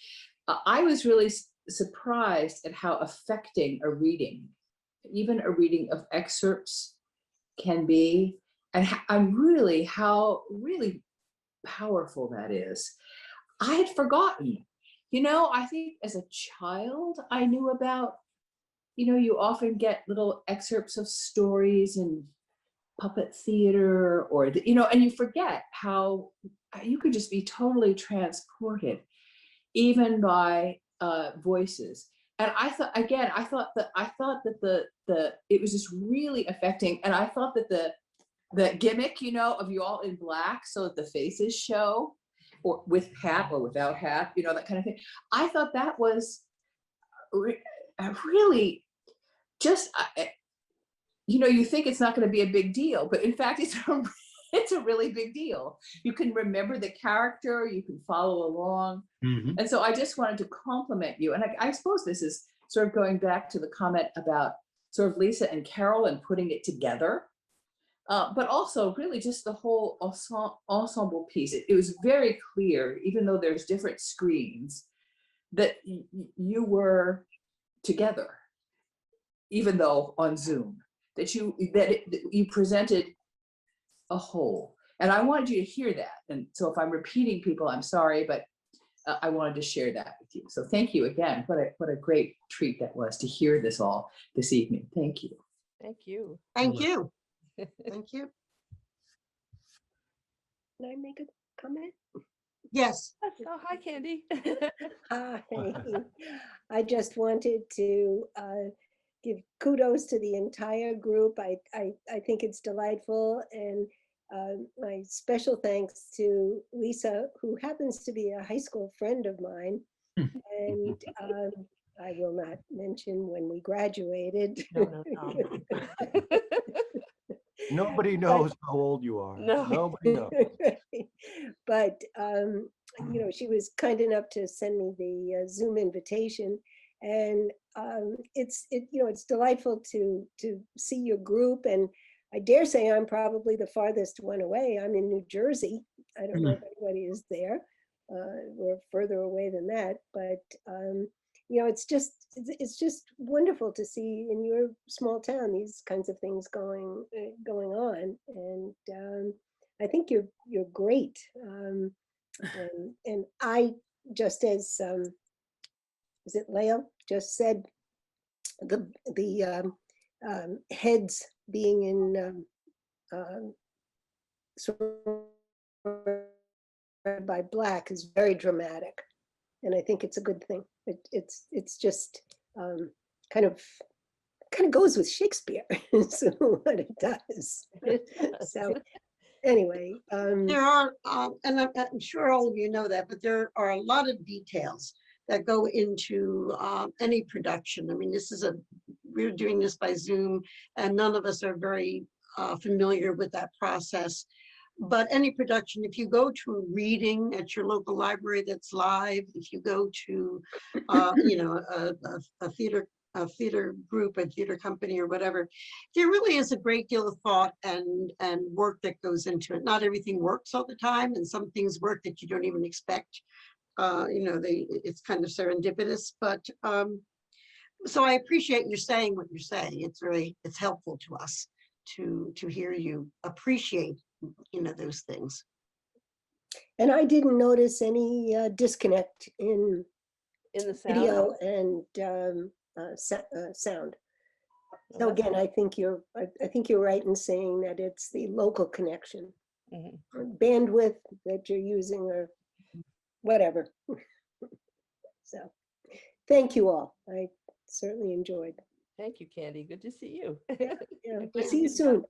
I was really surprised at how affecting a reading, even a reading of excerpts, can be, and how really powerful that is. I had forgotten, you know, I think as a child, I knew about, you know, you often get little excerpts of stories in puppet theater or, you know, and you forget how you could just be totally transported even by voices. And I thought that it was just really affecting. And I thought that the gimmick, you know, of you all in black so that the faces show, or with hat or without hat, you know, that kind of thing. I thought that was really just you know, you think it's not going to be a big deal, but in fact, it's a really big deal. You can remember the character, you can follow along. Mhm. And so I just wanted to compliment you. And I suppose this is sort of going back to the comment about sort of Lisa and Carol and putting it together. But also really just the whole ensemble piece. It was very clear, even though there's different screens, that you were together, even though on Zoom, that you presented a whole. And I wanted you to hear that. And so if I'm repeating people, I'm sorry, but I wanted to share that with you. So thank you again. What a great treat that was to hear this all this evening. Thank you. Thank you. Thank you. Thank you. Can I make a comment? Yes. Oh, hi, Candy. Hi. I just wanted to give kudos to the entire group. I think it's delightful, and my special thanks to Lisa, who happens to be a high school friend of mine, and I will not mention when we graduated. No. Nobody knows how old you are. No. Nobody knows. But you know, she was kind enough to send me the Zoom invitation, and it's delightful to see your group. And I dare say I'm probably the farthest one away. I'm in New Jersey. I don't know if anybody is there. We're further away than that, but you know, it's just wonderful to see in your small town these kinds of things going on, and I think you're great. And I, just as is it Leo just said, the heads being in surrounded by black is very dramatic, and I think it's a good thing. It's just kind of goes with Shakespeare. So what it does. So anyway, There are, and I'm sure all of you know that, but there are a lot of details that go into any production. I mean, we're doing this by Zoom, and none of us are very familiar with that process. But any production, if you go to a reading at your local library that's live, if you go to, you know, a theater group, a theater company or whatever, there really is a great deal of thought and work that goes into it. Not everything works all the time, and some things work that you don't even expect. You know, it's kind of serendipitous, but so I appreciate you saying what you're saying. It's helpful to us to hear you appreciate, you know, those things. and I didn't notice any disconnect in In the sound. video and sound. So again, I think you're right in saying that it's the local connection, bandwidth that you're using, or whatever. So thank you all. I certainly enjoyed. Thank you, Candy. Good to see you. Yeah, we'll see you soon.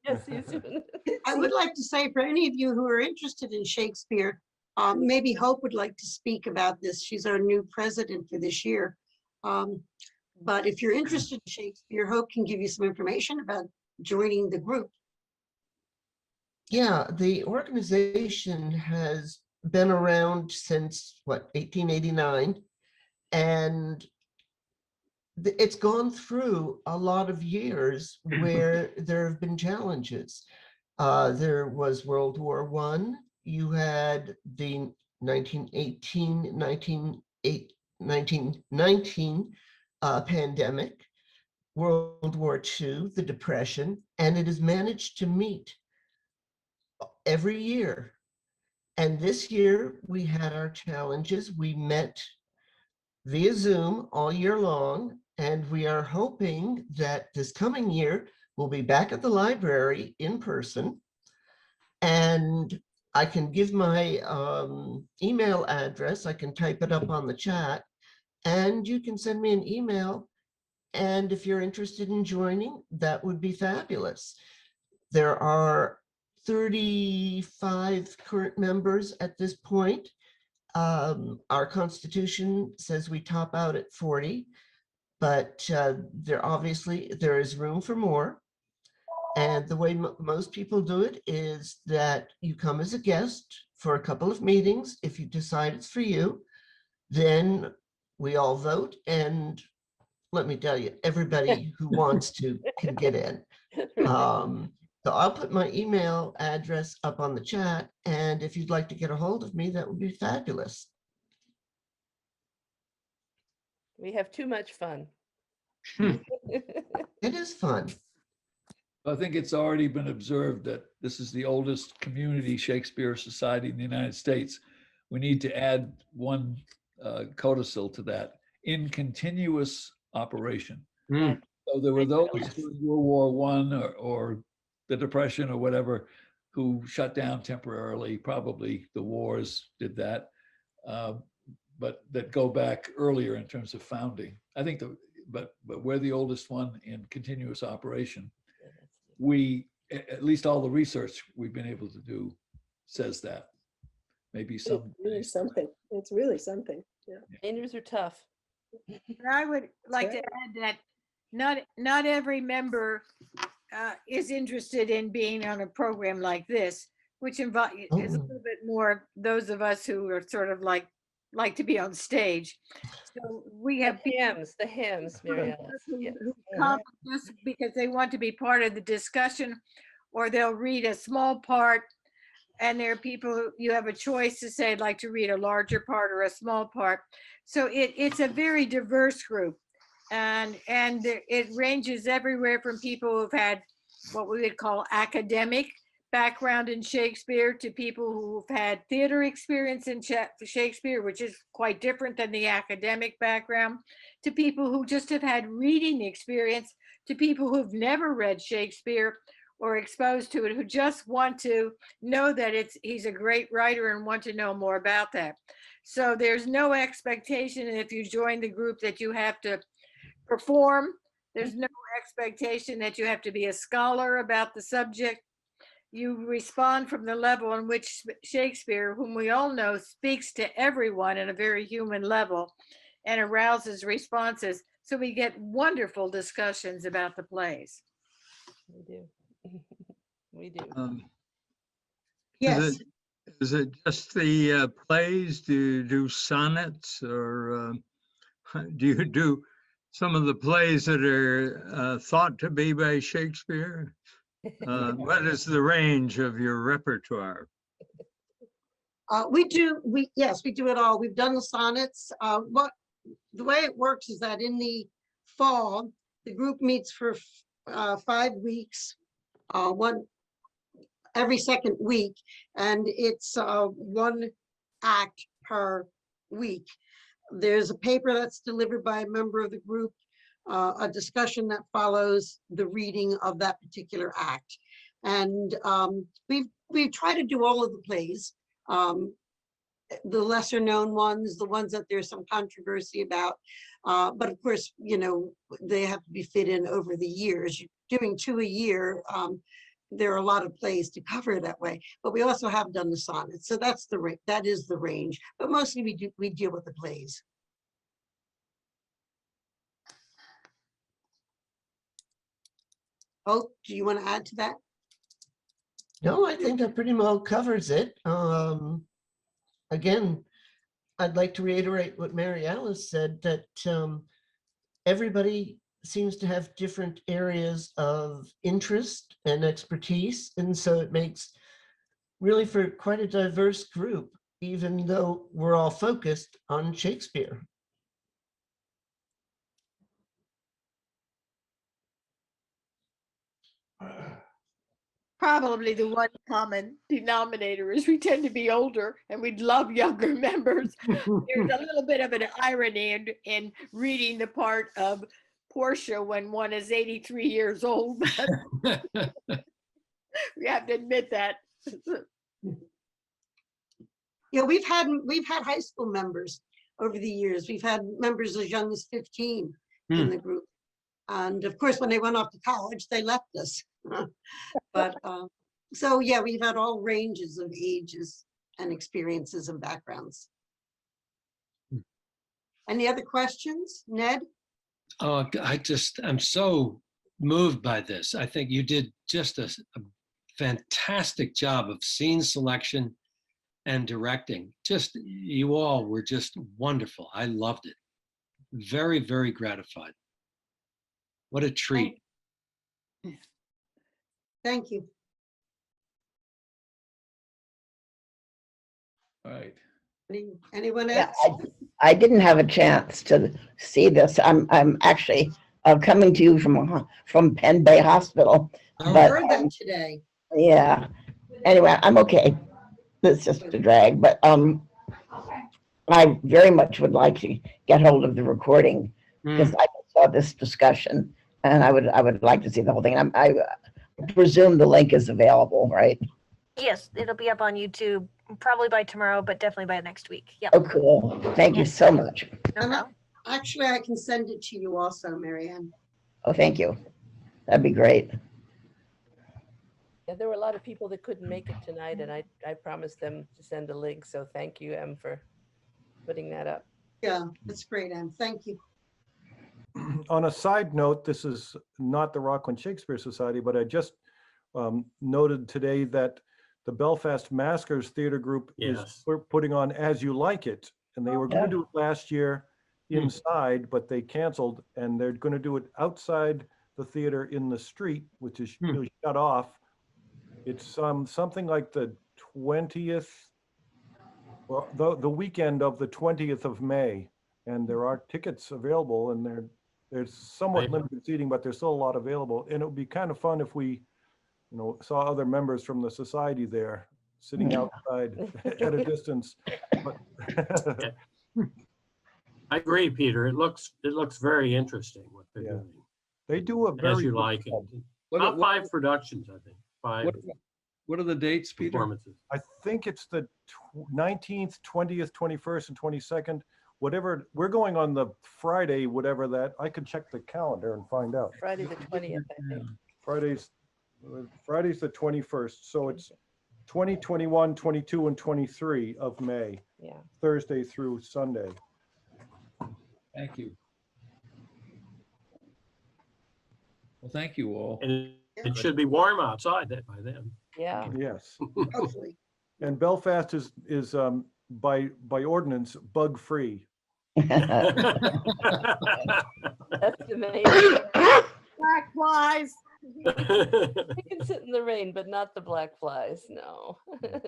Yes, see you soon. I would like to say, for any of you who are interested in Shakespeare, maybe Hope would like to speak about this. She's our new president for this year. But if you're interested in Shakespeare, Hope can give you some information about joining the group. Yeah, the organization has been around since, 1889, and it's gone through a lot of years where there have been challenges. There was World War I, you had the 1919 pandemic, World War II, the Depression, and it has managed to meet every year. And this year we had our challenges. We met via Zoom all year long, and we are hoping that this coming year we'll be back at the library in person. And I can give my email address. I can type it up on the chat, and you can send me an email. And if you're interested in joining, that would be fabulous. There are 35 current members at this point. Our Constitution says we top out at 40, but there is room for more. And the way most people do it is that you come as a guest for a couple of meetings. If you decide it's for you, then we all vote. And let me tell you, everybody who wants to can get in. So I'll put my email address up on the chat. And if you'd like to get a hold of me, that would be fabulous. We have too much fun. It is fun. I think it's already been observed that this is the oldest community Shakespeare Society in the United States. We need to add one codicil to that: in continuous operation. So there were those during World War I or the Depression or whatever who shut down temporarily. Probably the wars did that, but that go back earlier in terms of founding. I think but we're the oldest one in continuous operation. We, at least all the research we've been able to do says that. Maybe some. It's really something. It's really something. Yeah. Rangers are tough. And I would like to add that not every member is interested in being on a program like this, which is a little bit more those of us who are sort of like to be on stage. So we have the hymns, Marianne. who come just because they want to be part of the discussion, or they'll read a small part. And there are people who you have a choice to say, I'd like to read a larger part or a small part. So it's a very diverse group. And it ranges everywhere from people who've had what we would call academic background in Shakespeare to people who've had theater experience in Shakespeare, which is quite different than the academic background, to people who just have had reading experience, to people who've never read Shakespeare or exposed to it, who just want to know that he's a great writer and want to know more about that. So there's no expectation if you join the group that you have to perform. There's no expectation that you have to be a scholar about the subject. You respond from the level in which Shakespeare, whom we all know, speaks to everyone at a very human level and arouses responses. So we get wonderful discussions about the plays. We do. We do. Yes. Is it just the plays? Do you do sonnets, or do you do some of the plays that are thought to be by Shakespeare? What is the range of your repertoire? Yes, we do it all. We've done the sonnets. The way it works is that in the fall, the group meets for 5 weeks, every second week, and it's 1 act per week. There's a paper that's delivered by a member of the group, a discussion that follows the reading of that particular act. And we've tried to do all of the plays, the lesser known ones, the ones that there's some controversy about. But of course, they have to be fit in over the years. Doing 2 a year, there are a lot of plays to cover that way. But we also have done the sonnets, so that is the range. But mostly we deal with the plays. Oh, do you want to add to that? No, I think that pretty well covers it. Again, I'd like to reiterate what Mary Alice said, that everybody seems to have different areas of interest and expertise. And so it makes really for quite a diverse group, even though we're all focused on Shakespeare. Probably the one common denominator is we tend to be older and we'd love younger members. There's a little bit of an irony in reading the part of Portia when one is 83 years old. We have to admit that. Yeah, we've had high school members over the years. We've had members as young as 15 in the group. And of course, when they went off to college, they left us. But so yeah, we've had all ranges of ages and experiences and backgrounds. Any other questions, Ned? Oh, I'm so moved by this. I think you did just a fantastic job of scene selection and directing. Just, you all were just wonderful. I loved it. Very, very gratified. What a treat. Thank you. All right. Anyone Yeah, else? I didn't have a chance to see this. I'm actually coming to you from Penn Bay Hospital. I But heard that today. yeah. Anyway, I'm okay. It's just a drag, but I very much would like to get hold of the recording because I saw this discussion, and I would like to see the whole thing. I presume the link is available, right? Yes, it'll be up on YouTube probably by tomorrow, but definitely by next week. Yeah. Oh, cool. Thank you so much. No problem. Actually, I can send it to you also, Marianne. Oh, thank you. That'd be great. Yeah, there were a lot of people that couldn't make it tonight, and I promised them to send a link. So thank you, Em, for putting that up. Yeah, that's great, Em. Thank you. On a side note, this is not the Rockland Shakespeare Society, but I just noted today that the Belfast Maskers Theatre Group is putting on As You Like It, and they were going to do it last year inside, but they canceled, and they're going to do it outside the theater in the street, which is really shut off. It's something like the 20th, well, the weekend of the 20th of May, and there are tickets available, and there's somewhat limited seating, but there's still a lot available. And it would be kind of fun if we, saw other members from the society there sitting outside at a distance. But I agree, Peter. It looks very interesting what they're doing. They do a very As you good like job. it. About 5 productions, I think. 5 What are the dates, Peter? performances. I think it's the 19th, 20th, 21st, and 22nd. Whatever, we're going on the Friday, whatever that, I could check the calendar and find out. Friday the 20th, I think. Friday's the 21st, so it's 20, 21, 22, and 23 of May. Yeah. Thursday through Sunday. Thank you. Well, thank you all. And it should be warm outside by then. Yeah. Yes. Hopefully. And Belfast is by ordinance bug free. That's amazing. Black flies. You can sit in the rain, but not the black flies. No. Well,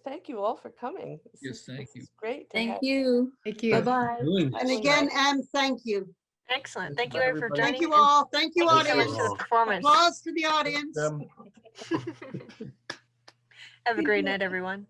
thank you all for coming. Yes, thank you. It's great. Thank you. Thank you. Bye-bye. And again, Em, thank you. Excellent. Thank you everyone for joining. Thank you all. Thank you, Thank you so much audience. for the performance. Applause to the audience. Have a great night, everyone.